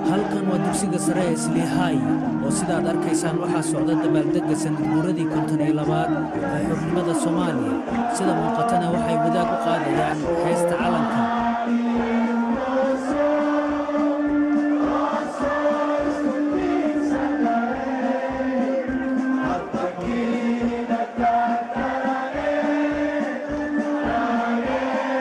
halkan waa dugsiga sare ee Isliihay oo sidaad arkaysaan waxaa socda dabaaldegga sanad guuradii 52 ee xornimada Soomaaliya sida muuqatana waxay wadaag u qaadayaan heesta calanka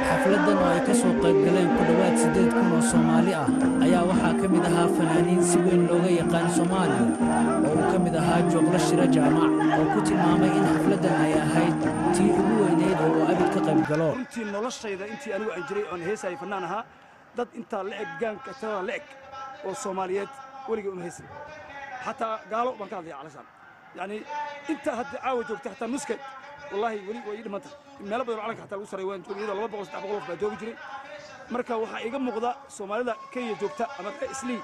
xafladan oo ay ka soo qayb galeen ku dhawaad 8,000 oo Soomaali ah ayaa waxaa ka mid ahaa fanaaniin si weyn looga yaqaan Soomaaliya oo uu ka mid ahaa Joogle Shira Jaamac oo ku tilmaamay in xafladan ay ahayd tii ugu weyneyd oo abid ka qayb galo runtii noloshayda intii anigu aan jiray oon heesay fanaan ahaa dad inta la eg gaanka taa la eg oo Soomaaliyeed weliga uma heesan xataa gaalo baan ka hadlay calashan yani inta hadda caawa joogta xataa nuskad والله ولي ويد ما مeel badan calanka xataa lagu saray waan joogiyada 200 qof baa joogi jiray marka waxa iga muuqda Soomaalida Kenya joogta ama Islii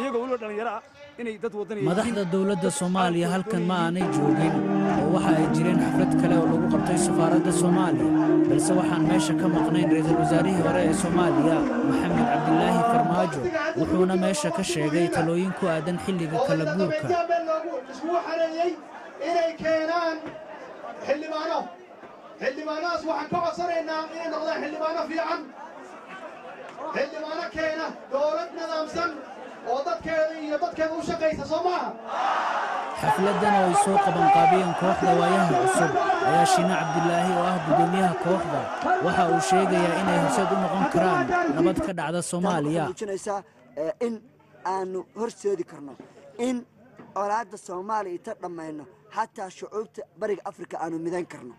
iyaga wali dhalinyaro ah inay dad wadaniga madaxda dawladda Soomaaliya halkan ma aanay joogin oo waxa ay jireen xaflad kale oo lagu qabtay safaaradda Soomaaliya balse waxaan meesha ka maqnayn ra'iisul wasaarihii hore ee Soomaaliya Maxamed Cabdilaahi Farmaajo wuxuuna meesha ka sheegay talooyin ku aadan xilliga kala guurka inay keenaan xildhibaanaas waxaan ka codsanaynaa inay noqdaan xildhibaano fiican xildhibaano keena dowlad nidaamsan oo dadkeeda iyo dadkeeda u shaqaysa soo maaha xafladan oo ay soo qaban qaabiyeen kooxda waayaha cusub ayaa Shiina Cabdilaahi oo ah gudoomiyaha kooxda waxa uu sheegayaa inay horseed u noqon karaan nabad ka dhacda Soomaaliya in aanu horseedi karno in colaadda Soomaaliya ta dhamayno حتى شعوب بريق أفريقيا أنو ميدان كرنو